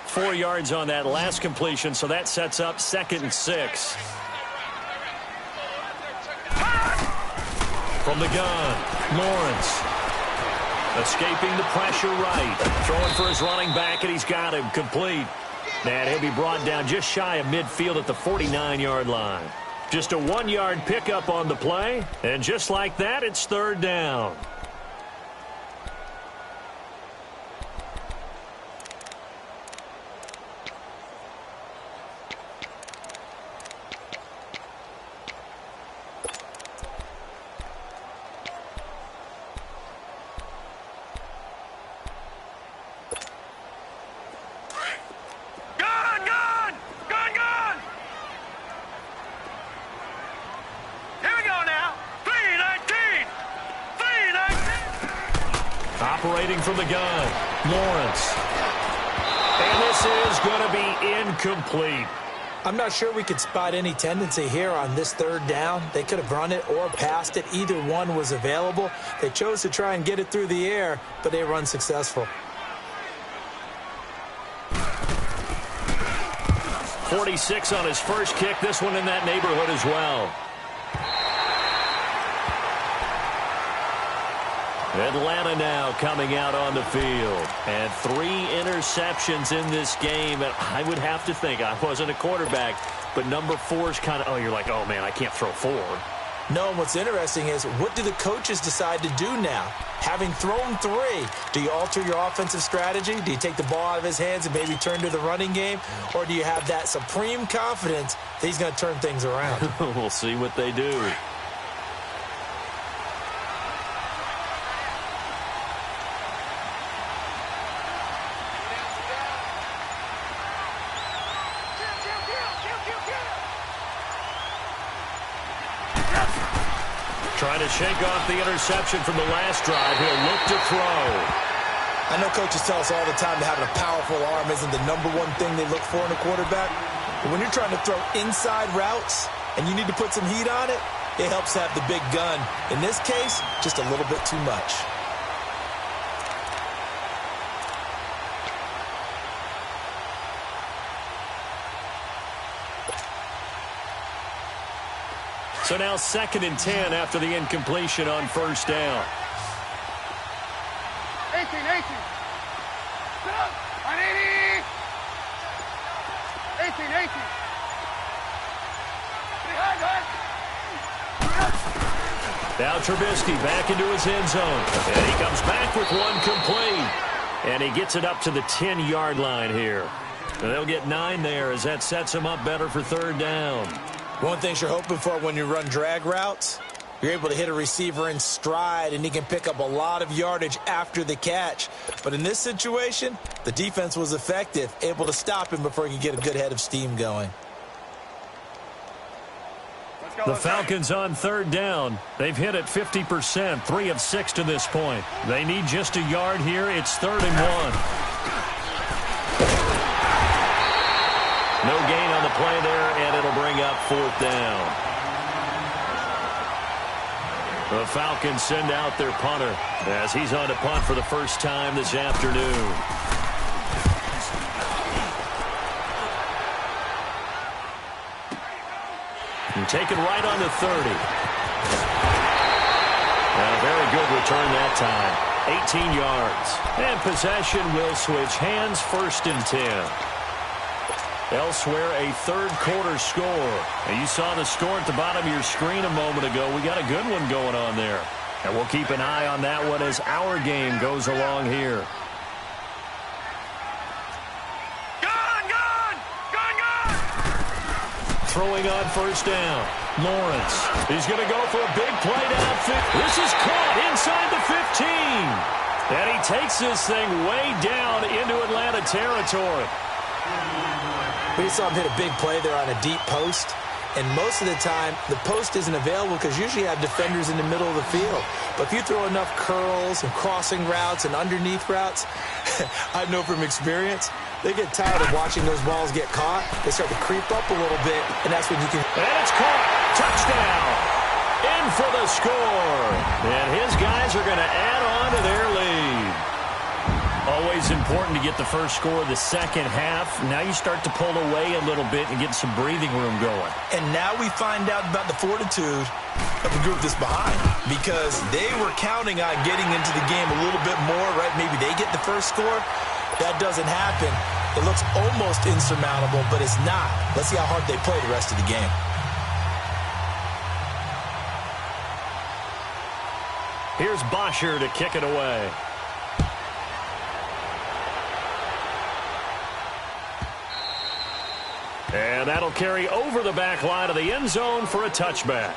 Four yards on that last completion, so that sets up 2nd and 6. From the gun, Lawrence. Escaping the pressure right. Throwing for his running back, and he's got him complete. And he'll be brought down just shy of midfield at the 49-yard line. Just a 1-yard pickup on the play, and just like that, it's 3rd down. Operating from the gun, Lawrence. And this is going to be incomplete. I'm not sure we could spot any tendency here on this 3rd down. They could have run it or passed it. Either one was available. They chose to try and get it through the air, but they were unsuccessful. 46 on his first kick. This one in that neighborhood as well. Atlanta now coming out on the field. And 3 interceptions in this game. And I would have to think, I wasn't a quarterback, but number 4 is kind of, you're like, oh, man, I can't throw 4. No, and what's interesting is, what do the coaches decide to do now? Having thrown 3, do you alter your offensive strategy? Do you take the ball out of his hands and maybe turn to the running game? Or do you have that supreme confidence that he's going to turn things around? We'll see what they do. Trying to shake off the interception from the last drive. He'll look to throw. I know coaches tell us all the time that having a powerful arm isn't the number one thing they look for in a quarterback. But when you're trying to throw inside routes and you need to put some heat on it, it helps to have the big gun. In this case, just a little bit too much. So now 2nd and 10 after the incompletion on first down. 18. Sit up. 180. 18. Behind. Now Trubisky back into his end zone. And he comes back with one complete. And he gets it up to the 10-yard line here. And they'll get 9 there as that sets him up better for 3rd down. One thing you're hoping for when you run drag routes, you're able to hit a receiver in stride, and he can pick up a lot of yardage after the catch. But in this situation, the defense was effective, able to stop him before he could get a good head of steam going. The Falcons on 3rd down. They've hit it 50%, 3 of 6 to this point. They need just a yard here. It's 3rd and 1. No gain on the play there, and it'll bring up 4th down. The Falcons send out their punter as he's on to punt for the first time this afternoon. And taken right on the 30. And a very good return that time. 18 yards. And possession will switch hands, 1st and 10. Elsewhere, a 3rd quarter score. And you saw the score at the bottom of your screen a moment ago. We got a good one going on there. And we'll keep an eye on that one as our game goes along here. Gone! Throwing on 1st down. Lawrence. He's going to go for a big play downfield. This is caught inside the 15. And he takes this thing way down into Atlanta territory. We saw him hit a big play there on a deep post, and most of the time, the post isn't available because usually you have defenders in the middle of the field. But if you throw enough curls and crossing routes and underneath routes, I know from experience, they get tired of watching those balls get caught. They start to creep up a little bit, and that's when you can... And it's caught. Touchdown. In for the score. And his guys are going to add on to their lead. Always important to get the first score of the second half. Now you start to pull away a little bit and get some breathing room going. And now we find out about the fortitude of the group that's behind, because they were counting on getting into the game a little bit more, right? Maybe they get the first score. That doesn't happen. It looks almost insurmountable, but it's not. Let's see how hard they play the rest of the game. Here's Bosher to kick it away. And that'll carry over the back line of the end zone for a touchback.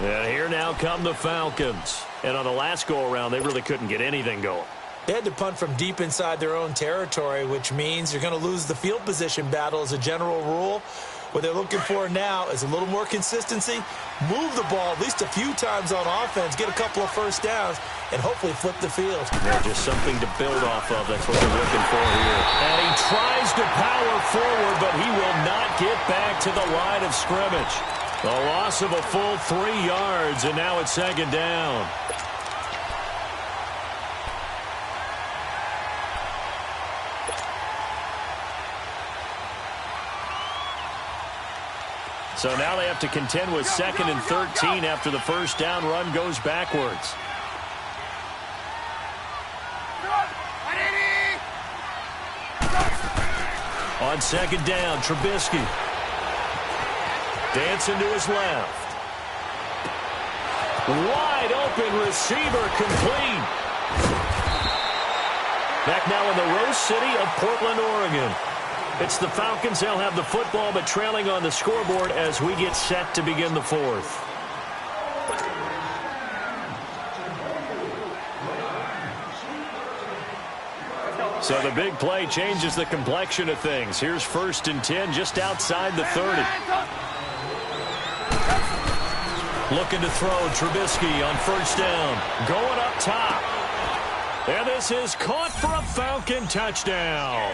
And here now come the Falcons. And on the last go-around, they really couldn't get anything going. They had to punt from deep inside their own territory, which means you're going to lose the field position battle as a general rule. What they're looking for now is a little more consistency, move the ball at least a few times on offense, get a couple of first downs, and hopefully flip the field. Yeah, just something to build off of. That's what they're looking for here. And he tries to power forward, but he will not get back to the line of scrimmage. A loss of a full 3 yards, and now it's 2nd down. So now they have to contend with 2nd and 13 after the first down run goes backwards. On 2nd down, Trubisky. Dancing to his left. Wide open receiver, complete. Back now in the Rose City of Portland, Oregon. It's the Falcons. They'll have the football, but trailing on the scoreboard as we get set to begin the 4th. So the big play changes the complexion of things. Here's 1st and 10 just outside the 30. Looking to throw, Trubisky on 1st down. Going up top. And this is caught for a Falcon touchdown.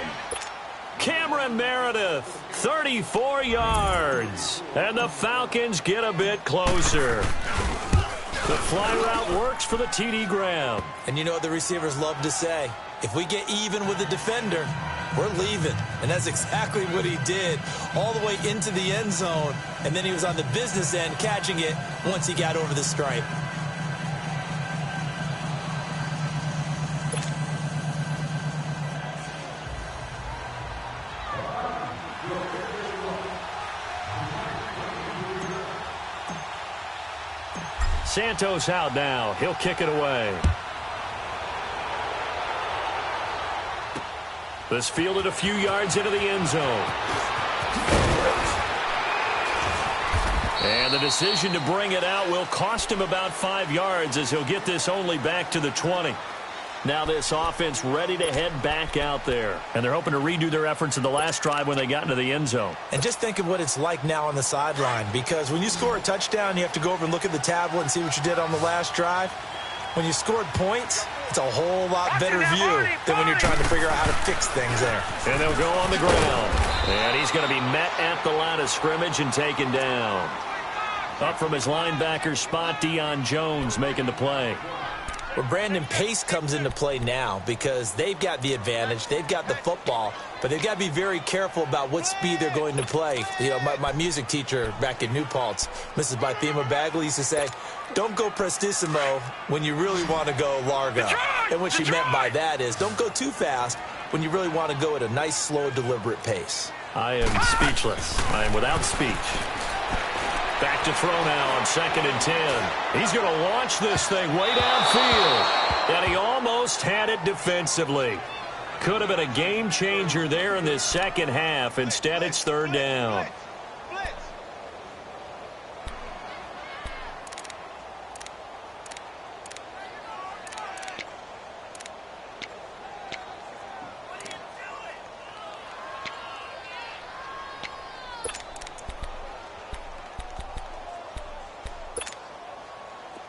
Cameron Meredith, 34 yards. And the Falcons get a bit closer. The fly route works for the TD Graham. And you know what the receivers love to say? If we get even with the defender, we're leaving. And that's exactly what he did, all the way into the end zone. And then he was on the business end catching it once he got over the stripe. Santos out now. He'll kick it away. This fielded a few yards into the end zone. And the decision to bring it out will cost him about 5 yards as he'll get this only back to the 20. Now this offense ready to head back out there. And they're hoping to redo their efforts in the last drive when they got into the end zone. And just think of what it's like now on the sideline, because when you score a touchdown, you have to go over and look at the tablet and see what you did on the last drive. When you scored points, it's a whole lot better view than when you're trying to figure out how to fix things there. And they'll go on the ground. And he's going to be met at the line of scrimmage and taken down. Up from his linebacker spot, Deion Jones making the play. Well, Brandon, pace comes into play now because they've got the advantage. They've got the football, but they've got to be very careful about what speed they're going to play. You know, my music teacher back in New Paltz, Mrs. Bythema Bagley, used to say, don't go prestissimo when you really want to go largo. And what she meant by that is don't go too fast when you really want to go at a nice, slow, deliberate pace. I am speechless. I am without speech. Back to throw now on 2nd and 10. He's going to launch this thing way downfield. And he almost had it defensively. Could have been a game changer there in this second half. Instead, it's 3rd down.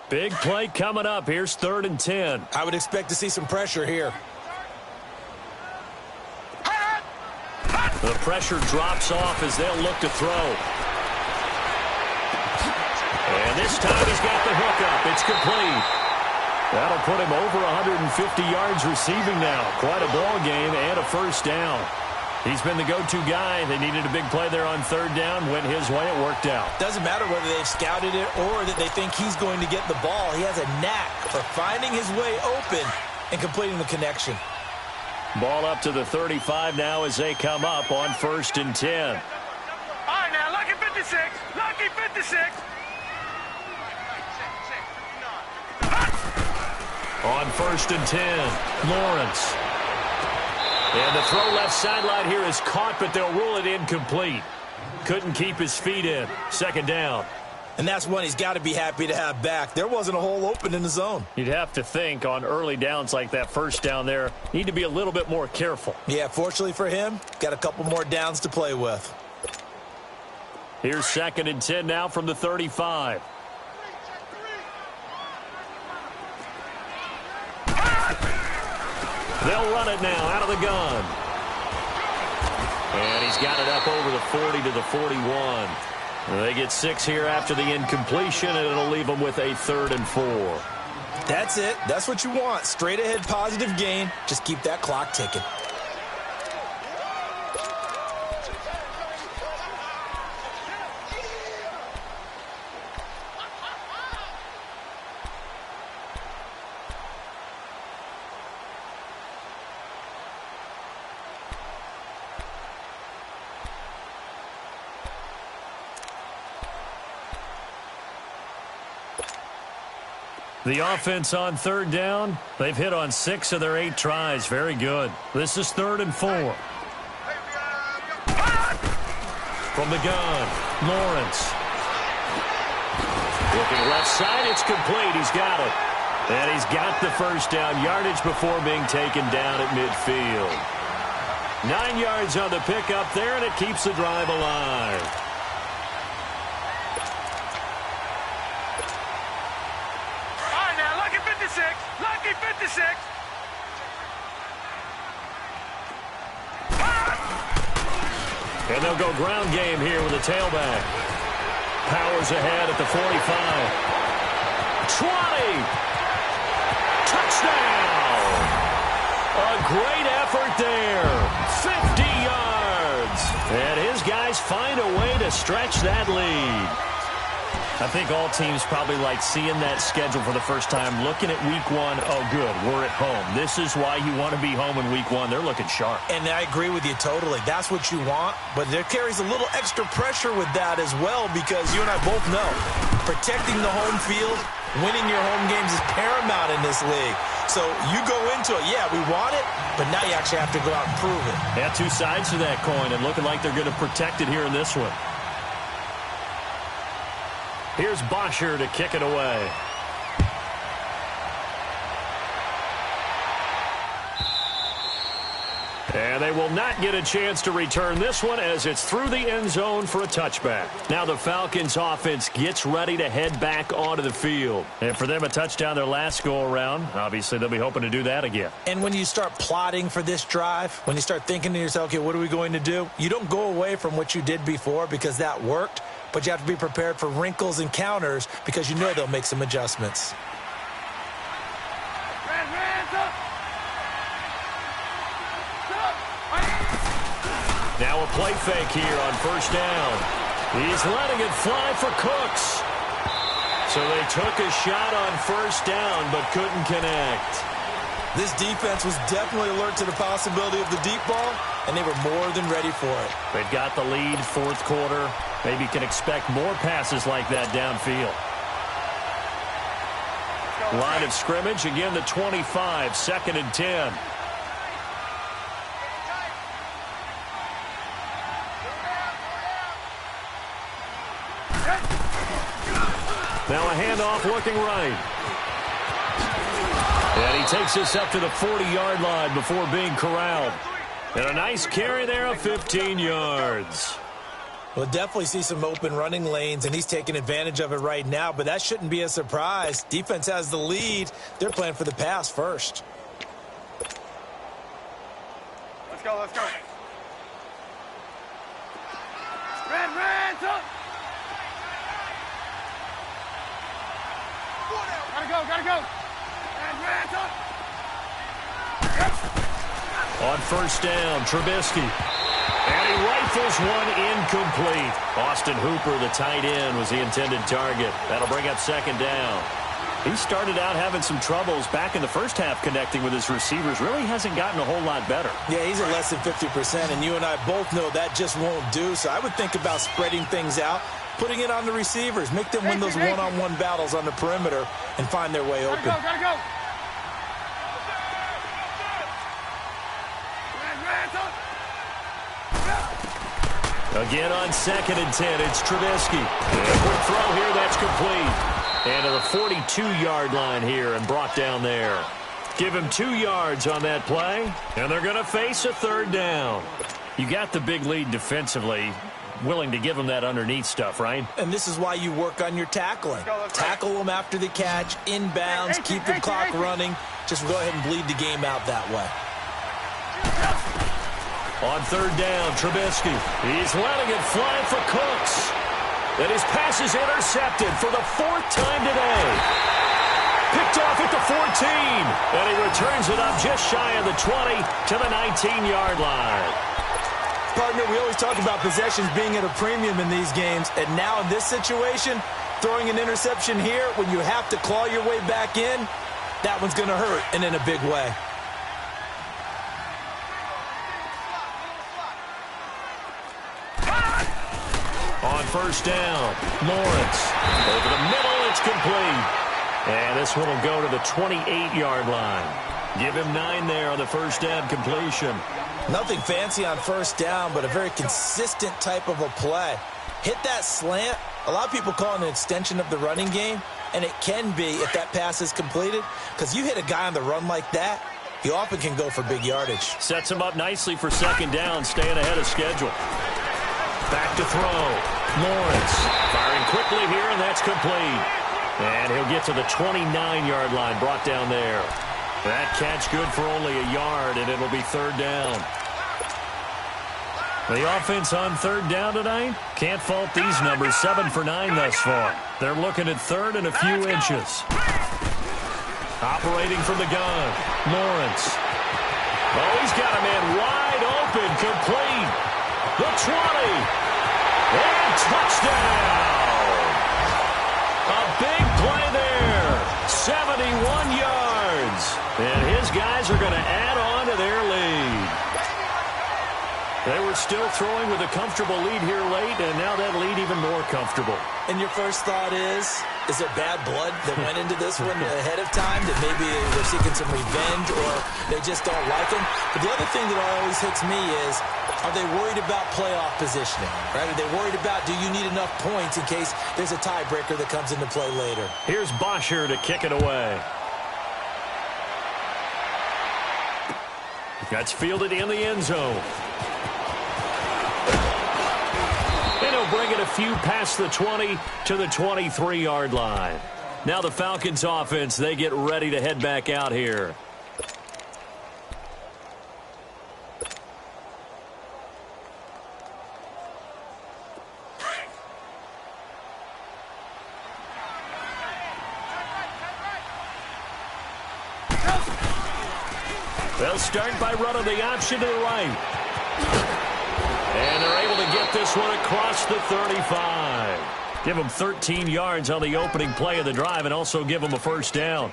Big play coming up. Here's 3rd and 10. I would expect to see some pressure here. The pressure drops off as they'll look to throw. And this time he's got the hook up. It's complete. That'll put him over 150 yards receiving now. Quite a ball game and a 1st down. He's been the go-to guy. They needed a big play there on 3rd down. Went his way. It worked out. Doesn't matter whether they've scouted it or that they think he's going to get the ball. He has a knack for finding his way open and completing the connection. Ball up to the 35 now as they come up on 1st and 10. All right, now, lucky 56. Lucky 56. On 1st and 10, Lawrence. And the throw left sideline here is caught, but they'll rule it incomplete. Couldn't keep his feet in. 2nd down. And that's one he's got to be happy to have back. There wasn't a hole open in the zone. You'd have to think on early downs like that 1st down there, need to be a little bit more careful. Yeah, fortunately for him, got a couple more downs to play with. Here's 2nd and 10 now from the 35. They'll run it now out of the gun. And he's got it up over the 40 to the 41. They get 6 here after the incompletion, and it'll leave them with a 3rd and 4. That's it. That's what you want. Straight ahead positive gain. Just keep that clock ticking. The offense on third down, they've hit on 6 of their 8 tries. Very good. This is 3rd and 4. From the gun, Lawrence. Looking left side, it's complete. He's got it. And he's got the first down yardage before being taken down at midfield. 9 yards on the pickup there, and it keeps the drive alive. All right, now, lucky 56. Lucky 56. And they'll go ground game here with a tailback. Powers ahead at the 45. 20. Touchdown. A great effort there. 50 yards. And his guys find a way to stretch that lead. I think all teams probably like seeing that schedule for the first time, looking at week 1. Oh, good, we're at home. This is why you want to be home in week 1. They're looking sharp. And I agree with you totally. That's what you want, but there carries a little extra pressure with that as well, because you and I both know protecting the home field, winning your home games is paramount in this league. So you go into it, yeah, we want it, but now you actually have to go out and prove it. Yeah, 2 sides to that coin, and looking like they're going to protect it here in this one. Here's Bosher to kick it away. And they will not get a chance to return this one as it's through the end zone for a touchback. Now the Falcons offense gets ready to head back onto the field. And for them, a touchdown their last go-around. Obviously, they'll be hoping to do that again. And when you start plotting for this drive, when you start thinking to yourself, okay, what are we going to do? You don't go away from what you did before because that worked, but you have to be prepared for wrinkles and counters because you know they'll make some adjustments. Now a play fake here on first down. He's letting it fly for Cooks. So they took a shot on first down but couldn't connect. This defense was definitely alert to the possibility of the deep ball, and they were more than ready for it. They've got the lead, 4th quarter. Maybe can expect more passes like that downfield. Line of scrimmage, again the 25, 2nd and 10. Now a handoff looking right. And he takes this up to the 40-yard line before being corralled. And a nice carry there of 15 yards. We'll definitely see some open running lanes, and he's taking advantage of it right now, but that shouldn't be a surprise. Defense has the lead. They're playing for the pass first. Let's go, let's go. Red, up. Gotta go. Red, up. On first down, Trubisky. And he rifles one incomplete. Austin Hooper, the tight end, was the intended target. That'll bring up 2nd down. He started out having some troubles back in the first half connecting with his receivers. Really hasn't gotten a whole lot better. Yeah, he's at less than 50%, and you and I both know that just won't do. So I would think about spreading things out, putting it on the receivers, make them win those one-on-one battles on the perimeter and find their way open. Gotta go. Again on 2nd and 10, it's Trubisky. And a quick throw here, that's complete. And to the 42-yard line here and brought down there. Give him 2 yards on that play, and they're going to face a 3rd down. You got the big lead defensively, willing to give them that underneath stuff, right? And this is why you work on your tackling. Tackle them after the catch, inbounds, keep the clock running. Just go ahead and bleed the game out that way. On 3rd down, Trubisky. He's letting it fly for Cooks. And his pass is intercepted for the 4th time today. Picked off at the 14. And he returns it up just shy of the 20 to the 19-yard line. Partner, we always talk about possessions being at a premium in these games. And now in this situation, throwing an interception here when you have to claw your way back in, that one's going to hurt, and in a big way. On first down, Lawrence. Over the middle, it's complete. And this one will go to the 28-yard line. Give him 9 there on the first down completion. Nothing fancy on first down, but a very consistent type of a play. Hit that slant. A lot of people call it an extension of the running game, and it can be if that pass is completed, because you hit a guy on the run like that, he often can go for big yardage. Sets him up nicely for second down, staying ahead of schedule. Back to throw. Lawrence firing quickly here, and that's complete. And he'll get to the 29-yard line, brought down there. That catch good for only a yard, and it'll be third down. The offense on third down tonight, can't fault these numbers. 7 for 9 thus far. They're looking at third and a few inches. Operating from the gun, Lawrence. Oh, he's got a man wide open, complete. The 20. And touchdown. A big play there. 71 yards. And his guys are going to add on to their lead. They were still throwing with a comfortable lead here late, and now that lead even more comfortable. And your first thought is there bad blood that went into this one ahead of time, that maybe they're seeking some revenge or they just don't like him? But the other thing that always hits me is, are they worried about playoff positioning? Right? Are they worried about, do you need enough points in case there's a tiebreaker that comes into play later? Here's Bosher to kick it away. That's fielded in the end zone. And he'll bring it a few past the 20 to the 23-yard line. Now the Falcons offense, they get ready to head back out here. They'll start by running the option to the right. And they're able to get this one across the 35. Give them 13 yards on the opening play of the drive and also give them a first down.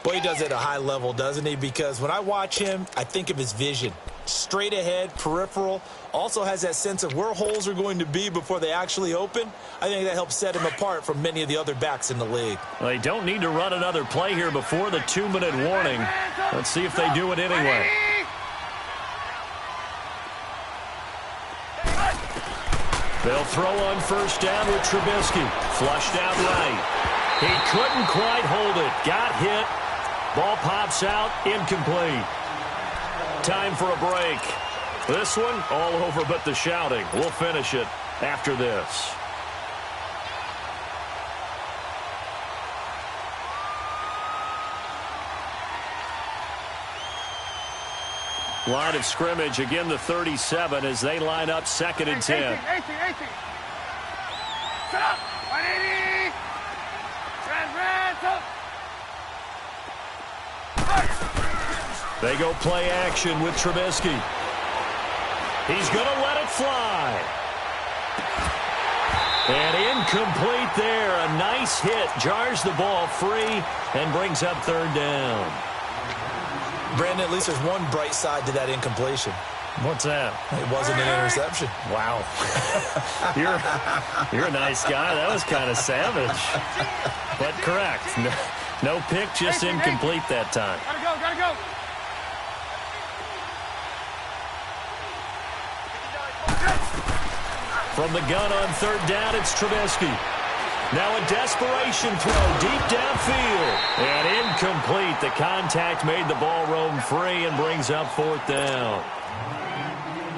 Boy, he does it at a high level, doesn't he? Because when I watch him, I think of his vision. Straight ahead, peripheral. Also has that sense of where holes are going to be before they actually open. I think that helps set him apart from many of the other backs in the league. Well, they don't need to run another play here before the 2-minute warning. Let's see if they do it anyway. They'll throw on first down with Trubisky. Flushed out right. He couldn't quite hold it. Got hit. Ball pops out. Incomplete. Time for a break. This one all over but the shouting. We'll finish it after this. Line of scrimmage, again the 37 as they line up 2nd and 10. 18. Set up. 180. They go play action with Trubisky. He's going to let it fly. And incomplete there. A nice hit. Jars the ball free and brings up third down. Brandon, at least there's one bright side to that incompletion. What's that? It wasn't an interception. Wow. You're a nice guy. That was kind of savage. But correct. No pick, just incomplete that time. Gotta go. From the gun on third down, it's Trubisky. Now a desperation throw deep downfield. And incomplete. The contact made the ball roam free and brings up fourth down.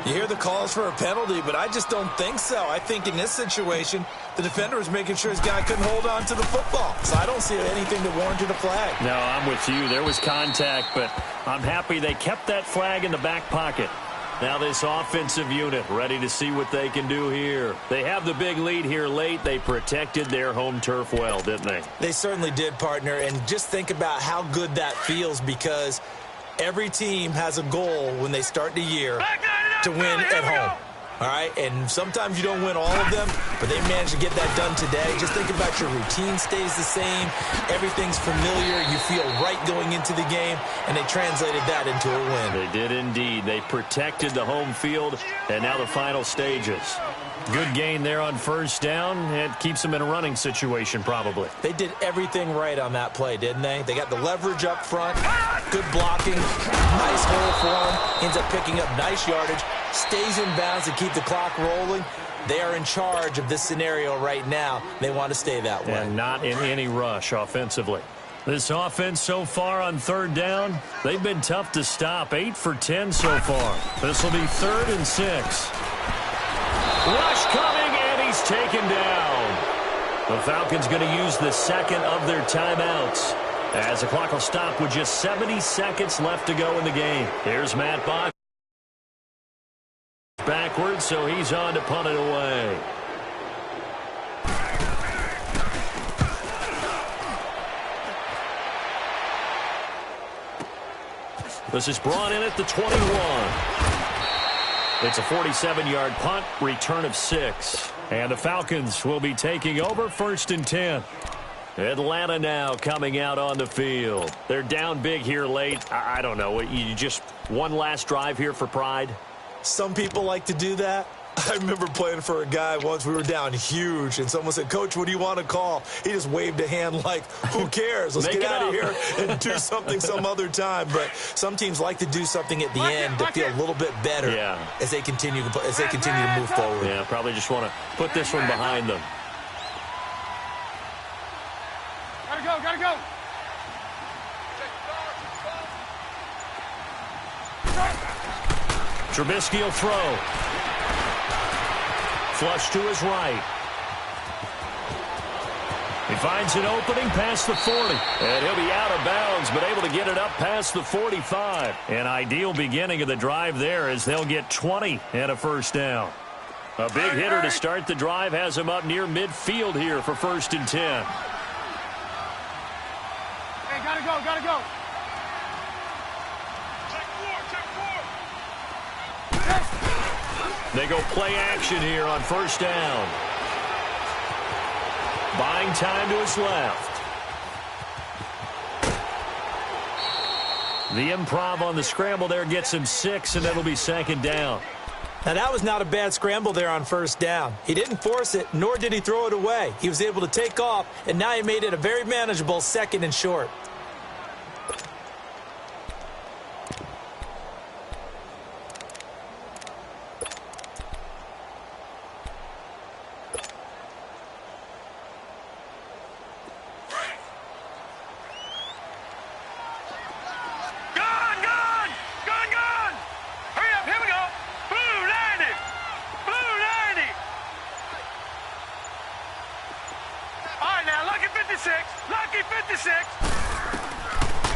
You hear the calls for a penalty, but I just don't think so. I think in this situation, the defender was making sure his guy couldn't hold on to the football. So I don't see anything that warranted a flag. No, I'm with you. There was contact, but I'm happy they kept that flag in the back pocket. Now this offensive unit ready to see what they can do here. They have the big lead here late. They protected their home turf well, didn't they? They certainly did, partner. And just think about how good that feels, because every team has a goal when they start the year to win at home. All right, and sometimes you don't win all of them, but they managed to get that done today. Just think about your routine stays the same. Everything's familiar. You feel right going into the game, and they translated that into a win. They did indeed. They protected the home field, and now the final stages. Good gain there on first down. It keeps them in a running situation probably. They did everything right on that play, didn't they? They got the leverage up front, good blocking, nice hole for him, ends up picking up nice yardage, stays in bounds to keep the clock rolling. They are in charge of this scenario right now. They want to stay that way. And not in any rush offensively. This offense so far on third down, they've been tough to stop. 8 for 10 so far. This will be 3rd and 6. Rush coming, and he's taken down. The Falcons going to use the second of their timeouts, as the clock will stop with just 70 seconds left to go in the game. Here's Matt Bach. Backwards, so he's on to punt it away. This is brought in at the 21. It's a 47-yard punt, return of 6. And the Falcons will be taking over 1st and 10. Atlanta now coming out on the field. They're down big here late. I don't know. You just one last drive here for pride? Some people like to do that. I remember playing for a guy once. We were down huge, and someone said, "Coach, what do you want to call?" He just waved a hand like, who cares? Let's get out of here and do something some other time. But some teams like to do something at the end to feel a little bit better as they continue to move forward. Yeah, probably just want to put this one behind them. Gotta go. Trubisky will throw. Flush to his right. He finds an opening past the 40. And he'll be out of bounds, but able to get it up past the 45. An ideal beginning of the drive there as they'll get 20 and a first down. A big hitter to start the drive has him up near midfield here for 1st and 10. Hey, gotta go. They go play action here on first down. Buying time to his left. The improv on the scramble there gets him 6, and it'll be 2nd down. Now, that was not a bad scramble there on first down. He didn't force it, nor did he throw it away. He was able to take off, and now he made it a very manageable 2nd and short.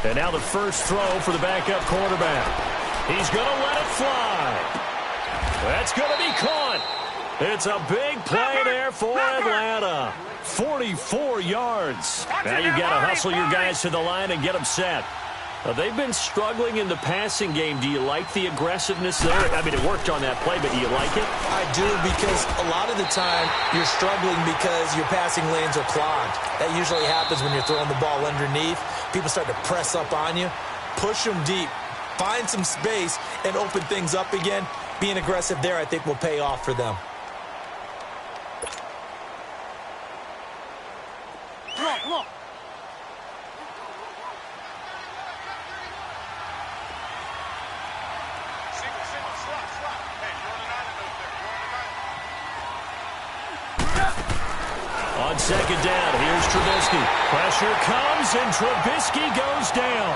And now the first throw for the backup quarterback. He's going to let it fly. That's going to be caught. It's a big play there for Atlanta. 44 yards. Now you've got to hustle your guys to the line and get them set. They've been struggling in the passing game. Do you like the aggressiveness there? I mean, it worked on that play, but do you like it? I do, because a lot of the time you're struggling because your passing lanes are clogged. That usually happens when you're throwing the ball underneath. People start to press up on you. Push them deep. Find some space and open things up again. Being aggressive there, I think, will pay off for them. Come on. On 2nd down, here's Trubisky. Pressure comes, and Trubisky goes down.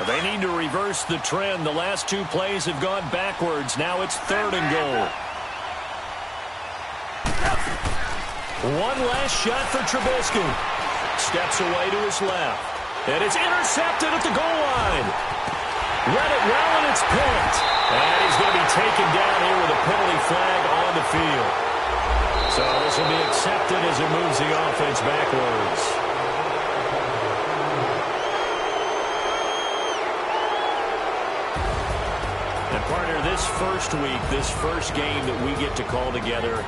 They need to reverse the trend. The last 2 plays have gone backwards. Now it's 3rd and goal. One last shot for Trubisky. Steps away to his left. And it's intercepted at the goal line. Read it well, and it's picked. And he's going to be taken down here with a penalty flag on the field. So this will be accepted as it moves the offense backwards. And partner, this first week, this first game that we get to call together,